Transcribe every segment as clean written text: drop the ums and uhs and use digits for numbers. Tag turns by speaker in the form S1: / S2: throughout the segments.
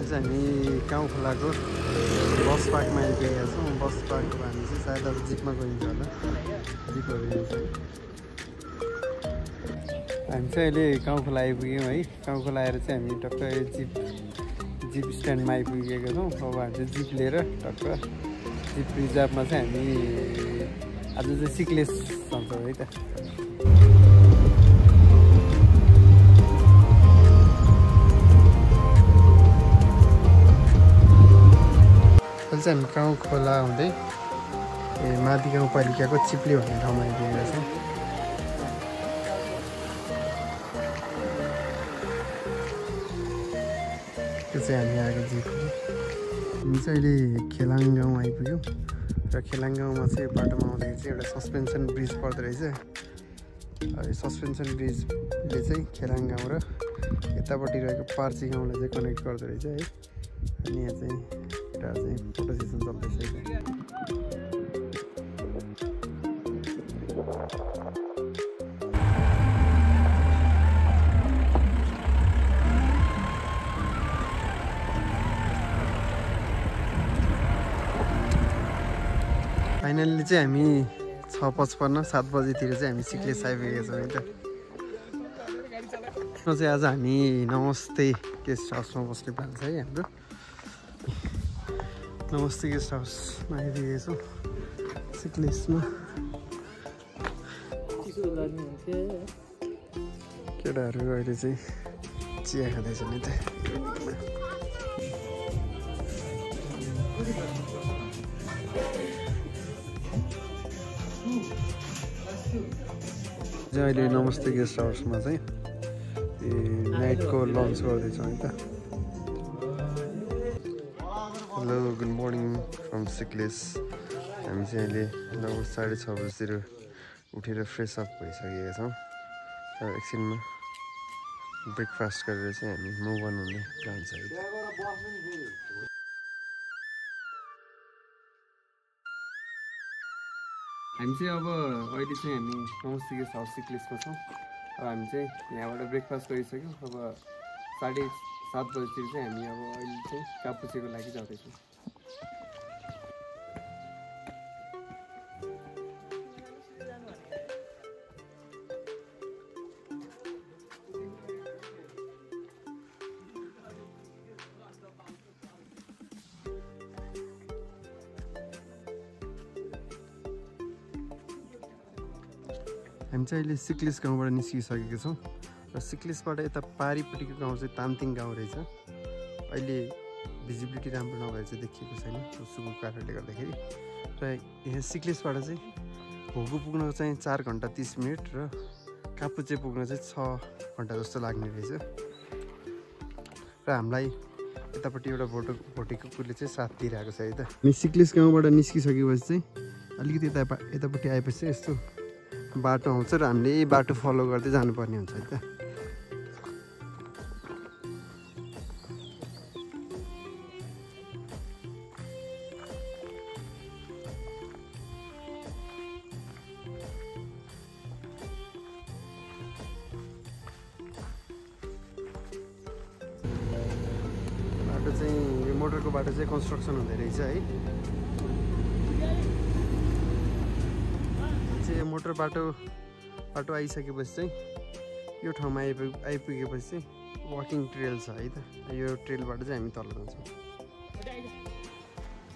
S1: चाहिँ हामी गाउँ खोलाको बस पार्कमा आइपुगेका छौँ। बस पार्कको हामी चाहिँ सायद अब जिपमा गइन्छ होला, जिपहरू हिँड्छ। हामी चाहिँ अहिले गाउँ खोला आइपुग्यौँ है। गाउँ खोला आएर चाहिँ हामी टक्क जिप स्ट्यान्डमा आइपुगेका छौँ। अब हामी चाहिँ जिप लिएर टक्क जिप रिजर्भमा चाहिँ हामी आज चाहिँ सिक्लेस जान्छौँ है त। अहिले चाहिँ हामी गाउँ खोला हुँदै माथि गाउँपालिकाको चिप्ली भन्ने ठाउँमा आइपुगेका छौँ। त्यो चाहिँ हामी आएको जिप हो। हामी चाहिँ अहिले खेलाङ गाउँ आइपुग्यौँ र खेलाङ गाउँमा चाहिँ बाटोमा आउँदाखेरि चाहिँ एउटा सस्पेन्सन ब्रिज पर्दो रहेछ। यो सस्पेन्सन ब्रिजले चाहिँ खेलाङ गाउँ र यतापट्टि रहेको पार्ची गाउँलाई चाहिँ कनेक्ट गर्दो रहेछ है। अनि यहाँ चाहिँ एउटा चाहिँ फोटो सेसन चल्दैछ। फाइनल्ली चाहिँ हामी 6:55 7 बजीतिर चाहिँ हामी सिक्लेस आइपुगेका छौँ है त। चाहिँ आज हामी नमस्ते गेस्ट हाउसमा बस्ने प्लान छ है हाम्रो। नमस्ते गेस्ट हाउसमा आइपुगेको छौँ सिक्लेसमा। केटाहरू अहिले चाहिँ चिया खाँदैछन् है त। अहिले नमस्ते गेस्ट हाउसमा चाहिँ नाइटको लन्च गर्दैछौँ है त। Hello good morning from Sikles. हामी चाहिँ अहिले लगभग 6:30 बजीतिर उठेर फ्रेस अप भइसकेका छौँ र एकछिनमा ब्रेकफास्ट गरेर चाहिँ हामी मुभ अन हुने प्लान छ है त। हामी चाहिँ अब अहिले चाहिँ हामी नमस्ते गेस्ट हाउस सिक्लेसमा छौँ। अब हामी चाहिँ यहाँबाट ब्रेकफास्ट गरिसक्यौँ। अब 7:30 बजीतिर चाहिँ हामी अब अहिले चाहिँ कापुचीको लागि जाँदैछौँ। हामी चाहिँ अहिले सिक्लेस गाउँबाट निस्किसकेका छौँ र सिक्लेसबाट यता पारिपट्टिको गाउँ चाहिँ तामतिङ गाउँ रहेछ। अहिले भिजिबिलिटी राम्रो नभएर चाहिँ देखिएको छैन सुकुको कारणले गर्दाखेरि। र यहाँ सिक्लेसबाट चाहिँ भोगु पुग्न चाहिँ 4 घन्टा 30 मिनट र कापुचे पुग्न चाहिँ 6 घन्टा जस्तो लाग्ने रहेछ। र हामीलाई यतापट्टि एउटा भोटे कुकुरले चाहिँ साथ दिइरहेको छ है त। हामी सिक्लेस गाउँबाट निस्किसकेपछि चाहिँ अलिकति यतापट्टि आएपछि यस्तो बाटो आउँछ र हामीले यही बाटो फलो गर्दै जानुपर्ने हुन्छ है त। बाटो चाहिँ यो मोटरको बाटो चाहिँ कन्स्ट्रक्सन हुँदै रहेछ है। मोटर बाटो आइसकेपछि चाहिँ यो ठाउँमा आइपुगेपछि चाहिँ वाकिङ ट्रेल छ है त। यो ट्रेलबाट चाहिँ हामी तल जान्छौँ।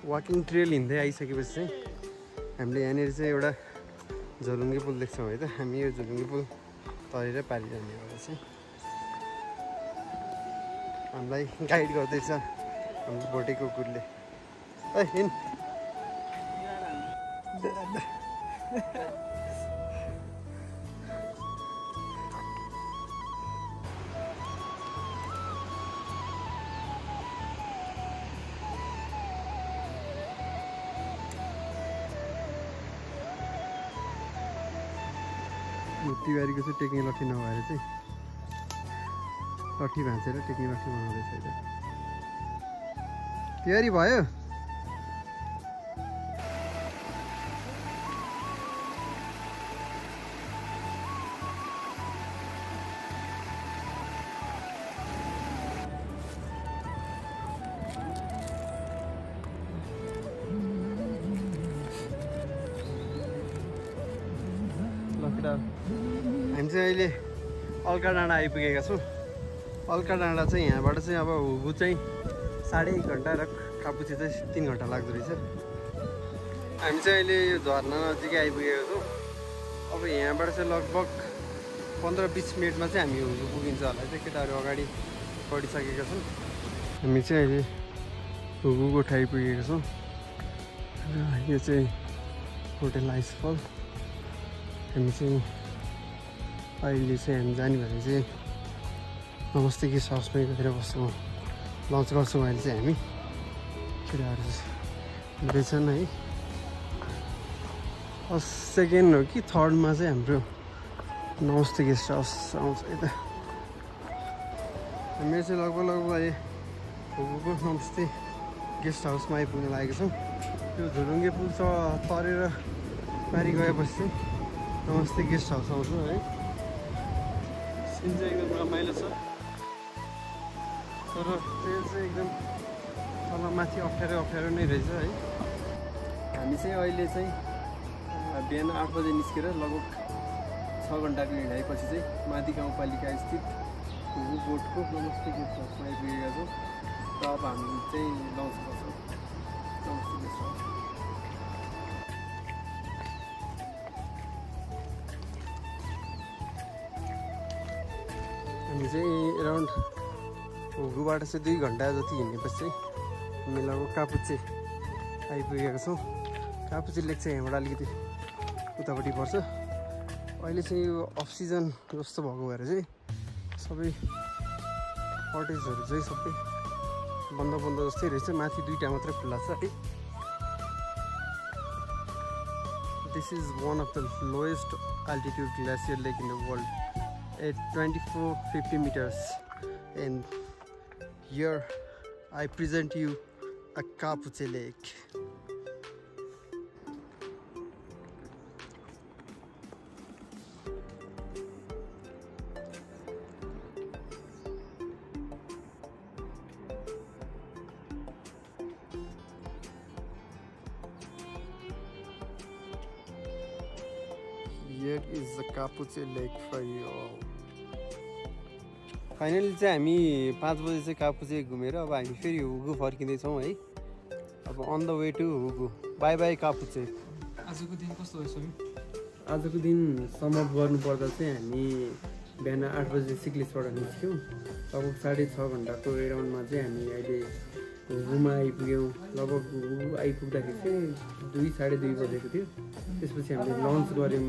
S1: वाकिङ ट्रेल हिँड्दै आइसकेपछि चाहिँ हामीले यहाँनिर चाहिँ एउटा झोलुङ्गे पुल देख्छौँ है त। हामी यो झोलुङ्गे पुल तरेर पारि जाने भएर चाहिँ हामीलाई गाइड गर्दैछ हाम्रो भोटे कुकुरले। हिँड तिवारीको चाहिँ टेक्ने लट्ठी नभएर चाहिँ लट्ठी भाँचेर टेक्ने लट्ठी बनाउँदैछ है त। तिवारी भयो। हामी चाहिँ अहिले अल्का डाँडा आइपुगेका छौँ। अल्का डाँडा चाहिँ यहाँबाट चाहिँ अब हुगु चाहिँ 1.5 घन्टा र कापुचे चाहिँ 3 घन्टा लाग्दो रहेछ। हामी चाहिँ अहिले यो झरना नजिकै आइपुगेका छौँ। अब यहाँबाट चाहिँ लगभग 15-20 मिनटमा चाहिँ हामी हुगु पुगिन्छ होला। चाहिँ केटाहरू अगाडि बढिसकेका छौँ। हामी चाहिँ अहिले हुगुको ठाउँ पुगेका छौँ। यो चाहिँ होटल आइसफल। हामी चाहिँ अहिले चाहिँ हामी जाने भने चाहिँ नमस्ते गेस्ट हाउसमै गएर बस्छौँ, लन्च गर्छौँ। अहिले चाहिँ हामी केटाहरू हुँदैछन् है। सेकेन्ड हो कि थर्डमा चाहिँ हाम्रो नमस्ते गेस्ट हाउस आउँछ यता। हामी चाहिँ लगभग अहिले हुगुको नमस्ते गेस्ट हाउसमा आइपुग्न लागेको छौँ। त्यो झुरुङ्गे पुल तरेर पारी गएपछि चाहिँ नमस्ते गेस्ट हाउस आउँछ है। सिन चाहिँ एकदम रमाइलो छ, तर ट्रेन चाहिँ एकदम तल माथि अप्ठ्यारो नै रहेछ है। हामी चाहिँ अहिले चाहिँ बिहान 8 बजे निस्केर लगभग 6 घन्टाको हिँडाइपछि चाहिँ माथि गाउँपालिका स्थित हुगु बोटको नमस्ते गेस्ट हाउसमा आइपुगेका छौँ। र अब हामी चाहिँ लन्च गर्छौँ नमस्ते गेस्ट हाउस। हामी चाहिँ एराउन्ड हुगुबाट चाहिँ 2 घन्टा जति हिँडेपछि चाहिँ हामी लगभग कापुचे आइपुगेका छौँ। कापुचे लेक चाहिँ यहाँबाट अलिकति उतापट्टि पर्छ। अहिले चाहिँ यो अफ सिजन जस्तो भएको भएर चाहिँ सबै कटेजहरू चाहिँ सबै बन्द जस्तै रहेछ। माथि 2टा मात्रै खुल्ला छ है। This is one of the lowest altitude glacier lake in the world at 2450 meters, and here I present you a Kapuche Lake. Here is the Kapuche Lake for you all. Finally चाहिँ हामी 5 बजे चाहिँ कापुचे घुमेर अब हामी फेरि हुगु फर्किँदैछौँ है। अब on the way to Hugu. Bye bye Kapuche.
S2: आजको दिन कस्तो भयो सबै?
S1: आजको दिन समअप गर्नुपर्दा चाहिँ हामी बिहान 8 बजे सिक्लिसबाट निस्क्यौँ। लगभग 6.5 घन्टाको एराउन्डमा चाहिँ हामी अहिले हुगुमा आइपुग्यौँ। लगभग हुगु आइपुग्दाखेरि चाहिँ 2-2:30 बजेको थियो। त्यसपछि हामीले लन्च गऱ्यौँ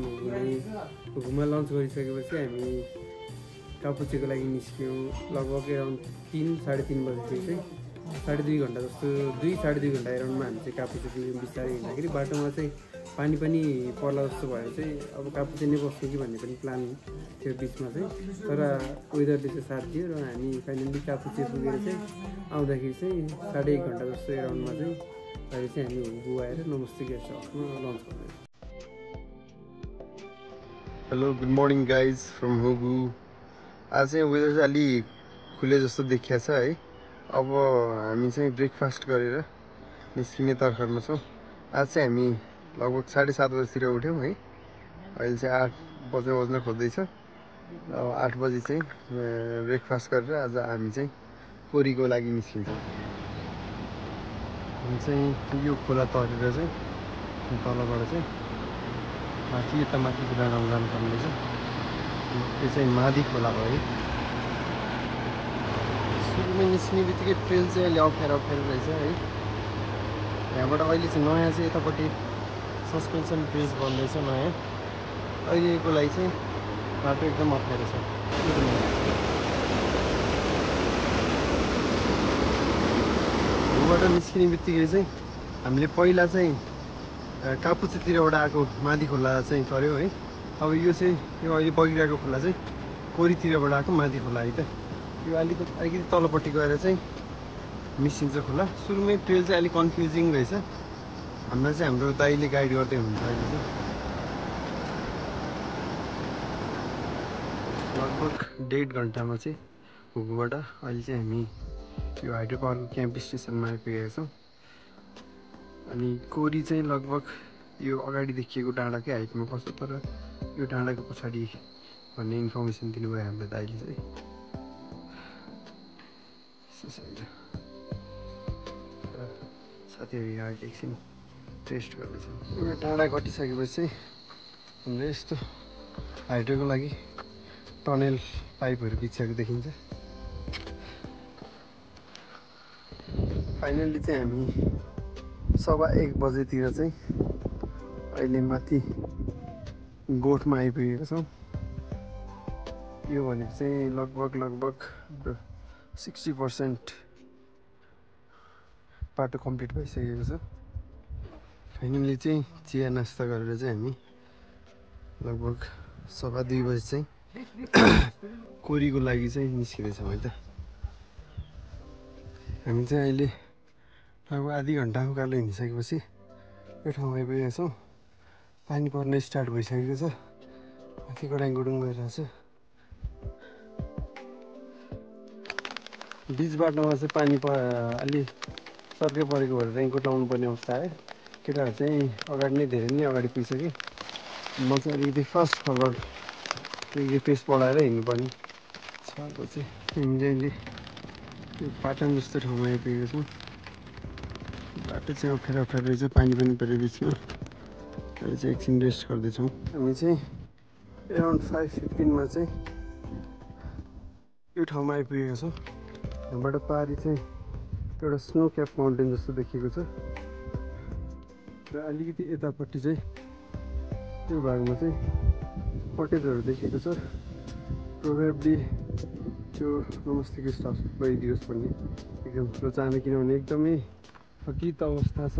S1: हुगुमा। लन्च गरिसकेपछि हामी कापुचेको लागि निस्क्यौँ। लगभग एराउन्ड 3-3:30 बजेदेखि चाहिँ 2.5 घन्टा जस्तो 2-2.5 घन्टा एराउन्डमा हामी चाहिँ कापुचे पुग्यौँ। बिस्तारै हिँड्दाखेरि बाटोमा चाहिँ पानी पनि पर्ला जस्तो भएर चाहिँ अब कापुचे नै बस्ने कि भन्ने पनि प्लान थियो बिचमा चाहिँ, तर वेदरले चाहिँ साथ दियो र हामी फाइनली कापुचे पुगेर चाहिँ आउँदाखेरि चाहिँ 1.5 घन्टा जस्तो एराउन्डमा चाहिँ अहिले चाहिँ हामी हुगु आएर नमस्ते गेस्ट हाउसमा लन्च गर्दैछौँ। Hello, good morning guys from Hugu. आज चाहिँ वेदर चाहिँ अलि खुले जस्तो देखिया छ है। अब हामी चाहिँ ब्रेकफास्ट गरेर निस्किने तर्खरमा छौँ। आज चाहिँ हामी लगभग 7:30 बजीतिर उठ्यौँ है। अहिले चाहिँ 8 बज्न खोज्दैछ। अब 8 बजी चाहिँ ब्रेकफास्ट गरेर आज हामी चाहिँ कोरीको लागि निस्किन्छौँ। हामी चाहिँ यो खोला तरेर चाहिँ तलबाट चाहिँ माथि यता माथिको डाँडामा जानुपर्ने रहेछ। त्यो चाहिँ मादी खोला हो है। सुरुमा निस्किने बित्तिकै ट्रेल चाहिँ अहिले अप्ठ्यारो रहेछ है। यहाँबाट अहिले चाहिँ नयाँ चाहिँ यतापट्टि सस्पेन्सन ब्रिज बन्दैछ नयाँ। अहिलेको लागि चाहिँ बाटो एकदम अप्ठ्यारो छ। हुबाट निस्किने बित्तिकै चाहिँ हामीले पहिला चाहिँ कापुचेतिरबाट आएको मादी खोला चाहिँ तर्यो है। अब यो चाहिँ यो अहिले बगिरहेको खोला चाहिँ कोरीतिरबाट आएको मादी खोला है त। यो अलिकति तलपट्टि गएर चाहिँ मिसिन्छ खोला। सुरुमै ट्रेल चाहिँ अलिक कन्फ्युजिङ रहेछ। हामीलाई चाहिँ हाम्रो दाइले गाइड गर्दै हुनुहुन्छ अहिले चाहिँ। लगभग 1.5 घन्टामा चाहिँ हुगुबाट अहिले चाहिँ हामी यो हाइड्रो पावरको क्याम्प स्टेसनमा आइपुगेका छौँ। अनि कोरी चाहिँ लगभग यो अगाडि देखिएको डाँडाकै हाइटमा पर्छ, तर यो डाँडाको पछाडि भन्ने इन्फर्मेसन दिनुभयो हाम्रो दाइले चाहिँ। साथीहरू यहाँ अहिले एकछिन टेस्ट गर्दैछन्। यो डाँडा कटिसकेपछि चाहिँ हाम्रो यस्तो हाइड्रोको लागि टनेल पाइपहरू बिछाएको देखिन्छ। फाइनल्ली चाहिँ हामी 1:15 बजेतिर चाहिँ अहिले माथि गोठमा आइपुगेको छौँ। यो भनेको चाहिँ लगभग 60% बाटो कम्प्लिट भइसकेको छ। फाइनल्ली चाहिँ चिया नास्ता गरेर चाहिँ हामी लगभग 2:15 बजी चाहिँ कोरीको लागि चाहिँ निस्किँदैछौँ है त। हामी चाहिँ अहिले लगभग आधी घन्टा उकालो हिँडिसकेपछि यो ठाउँमा आइपुगेका छौँ। पानी पर्न स्टार्ट भइसकेको छ। माथि गडाङगुडुङ गइरहेको छ। बिच बाटोमा चाहिँ पानी अलि सर्कै परेको भएर रेनकोट लाउनु पर्ने अवस्था आयो। केटाहरू चाहिँ अगाडि नै धेरै नै अगाडि पुगिसके। म चाहिँ अलिकति फास्ट फरवर्ड अलिकति पेस बढाएर हिँड्नुपर्ने छ। चाहिँ हामी चाहिँ अहिले यो पाटन जस्तो ठाउँमा आइपुगेको छौँ। बाटो चाहिँ अप्ठ्यारो रहेछ, पानी पनि पऱ्यो बिचमा। अहिले चाहिँ एकछिन रेस्ट गर्दैछौँ। हामी चाहिँ अराउन्ड 5:15 चाहिँ यो ठाउँमा आइपुगेका छौँ। यहाँबाट पारि चाहिँ एउटा स्नो क्याप माउन्टेन जस्तो देखिएको छ र अलिकति यतापट्टि चाहिँ त्यो भागमा चाहिँ कटेजहरू देखिएको छ। प्रोबेबली त्यो नमस्ते गेस्ट हाउस गइदियोस् भन्ने एकदम ठुलो चाहना, किनभने एकदमै थकित अवस्था छ।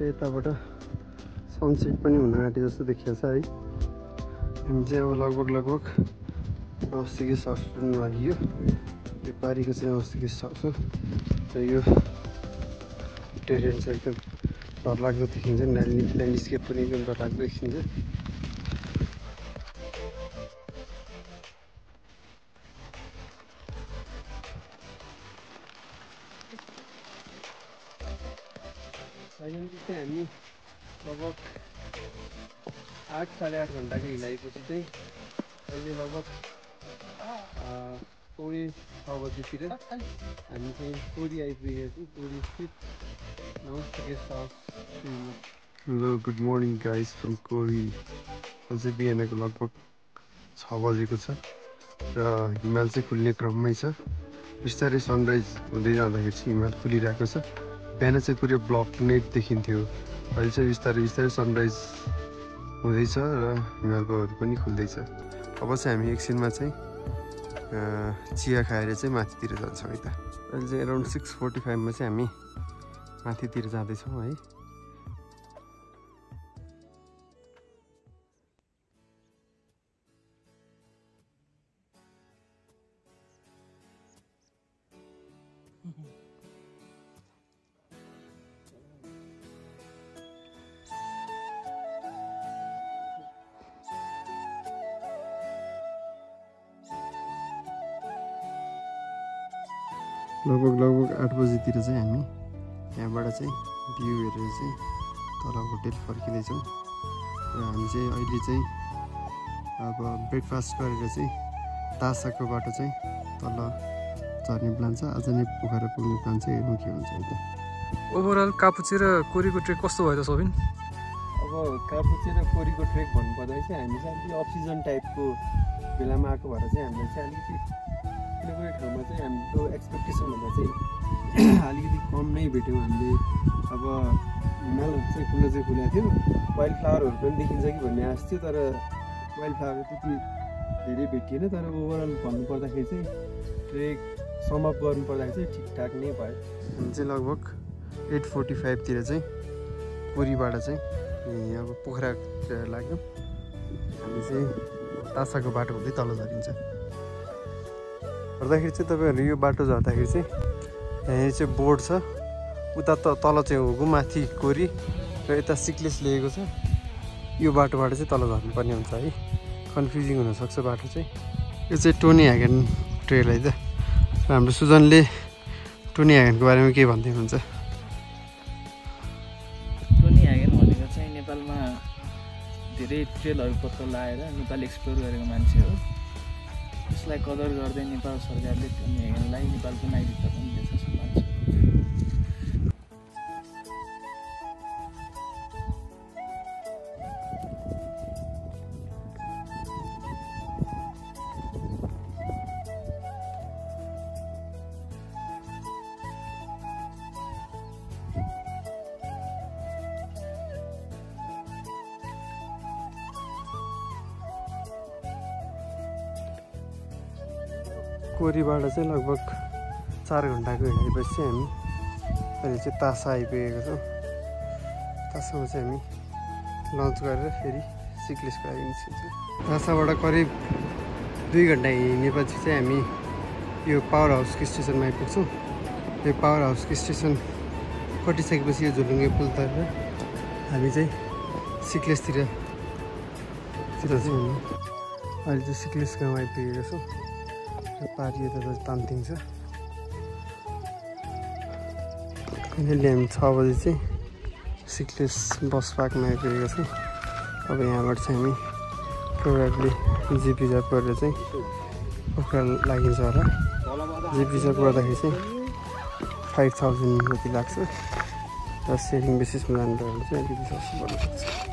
S1: यताबाट सनसेट पनि हुन आँटे जस्तो देखिएको छ है। हामी चाहिँ अब लगभग नमस्ते गेस्ट हाउस पुग्नु लागि यो पारिको चाहिँ नमस्ते गेस्ट हाउस हो। र यो टेरेन चाहिँ एकदम डरलाग्दो देखिन्छ। ल्यान्डस्केप पनि एकदम डरलाग्दो देखिन्छ। फाइनली चाहिँ हामी लगभग 8-8.5 घन्टाको हिँडाइपछि चाहिँ अहिले लगभग 5:45 बजीतिर हामी चाहिँ कोरी आइपुगेको छौँ। कोरी स्थित Namaste guest house. Hello good morning guys from Kori. अझै बिहानको लगभग 6 बजेको छ र हिमाल चाहिँ खुल्ने क्रममै छ। बिस्तारै सनराइज हुँदै जाँदाखेरि चाहिँ हिमाल खुलिरहेको छ। बिहान चाहिँ पुरै ब्लक नै देखिन्थ्यो, अहिले चाहिँ बिस्तारै सनराइज हुँदैछ र हिमालकोहरू पनि खुल्दैछ। अब चाहिँ हामी एकछिनमा चाहिँ चिया खाएर चाहिँ माथितिर जान्छौँ है त। अहिले चाहिँ अराउन्ड 6:45 चाहिँ हामी माथितिर जाँदैछौँ है। लगभग 8 बजीतिर चाहिँ हामी यहाँबाट चाहिँ भ्यू हेरेर चाहिँ तल होटेल फर्किँदैछौँ। र हामी चाहिँ अहिले चाहिँ अब ब्रेकफास्ट गरेर चाहिँ तासाको बाटो चाहिँ तल झर्ने प्लान छ। आज नै पोखरा पुग्ने प्लान चाहिँ हेरौँ के हुन्छ है त।
S2: ओभरअल कापुचे र कोरीको ट्रेक कस्तो भयो त सोबिन?
S1: अब कापुचे र कोरीको ट्रेक भन्नुपर्दा चाहिँ हामी चाहिँ अलिकति अफ सिजन टाइपको बेलामा आएको भएर चाहिँ हामीले चाहिँ अलिकति कुनै कुनै ठाउँमा चाहिँ हाम्रो एक्सपेक्टेसनभन्दा चाहिँ अलिकति कम नै भेट्यौँ हामीले। अब हिमालहरू चाहिँ खुलेको थियो, वाइल्ड फ्लावरहरू पनि देखिन्छ कि भन्ने आश थियो, तर वाइल्ड फ्लावर त्यति धेरै भेटिएन। तर ओभरअल भन्नुपर्दाखेरि चाहिँ ट्रेक समअप गर्नुपर्दाखेरि चाहिँ ठिकठाक नै भयो। हामी चाहिँ लगभग 8:45 चाहिँ कोरीबाट चाहिँ अब पोखरा लाग्यौँ। हामी चाहिँ तासाको बाटो हुँदै तल झरिन्छ। गर्दाखेरि चाहिँ तपाईँहरू यो बाटो झर्दाखेरि चाहिँ यहाँनिर चाहिँ बोर्ड छ, उता तल चाहिँ होगु, माथि कोरी र यता सिक्लेस लिएको छ। यो बाटोबाट चाहिँ तल झर्नुपर्ने हुन्छ है, कन्फ्युजिङ हुनसक्छ बाटो चाहिँ। यो चाहिँ टोनी ह्यागन ट्रेल है त। र हाम्रो सुजनले टोनी ह्यागनको बारेमा के भन्दै हुनुहुन्छ?
S3: टोनी ह्यागन भनेको चाहिँ नेपालमा धेरै धेरै ट्रेलहरू पत्ता लगाएर नेपाल एक्सप्लोर गरेको मान्छे हो। यसलाई कदर गर्दै नेपाल सरकारले यसलाई नेपालको नागरिकता पनि दिएछ जस्तो लाग्छ।
S1: कोरीबाट चाहिँ लगभग 4 घन्टाको हिँडाइपछि हामी अहिले चाहिँ तासा आइपुगेको छौँ। तासामा चाहिँ हामी लन्च गरेर फेरि सिक्लिसको लागि निस्किन्छौँ। तासाबाट करिब 2 घन्टा हिँडेपछि चाहिँ हामी यो पावर हाउसको स्टेसनमा आइपुग्छौँ। यो पावर हाउसको स्टेसन कटिसकेपछि यो झुलुङ्गे पुल तरेर हामी चाहिँ सिक्लेसतिर चाहिँ हामी अहिले चाहिँ सिक्लेस गाउँ आइपुगेको छौँ। पारी यता त तान्तिङ छ। अहिले हामी 6 बजी चाहिँ सिक्लेस बस पार्कमा आइपुगेको छौँ। अब यहाँबाट चाहिँ हामी प्रोभाब्ली जिप रिजर्भ गरेर चाहिँ पोखरा लागिन्छ होला। जिप रिजर्भ गर्दाखेरि चाहिँ 5000 जति लाग्छ र सेयरिङ बेसिसमा जानु पर्यो भने चाहिँ अलिकति सस्तो पर्न सक्छ।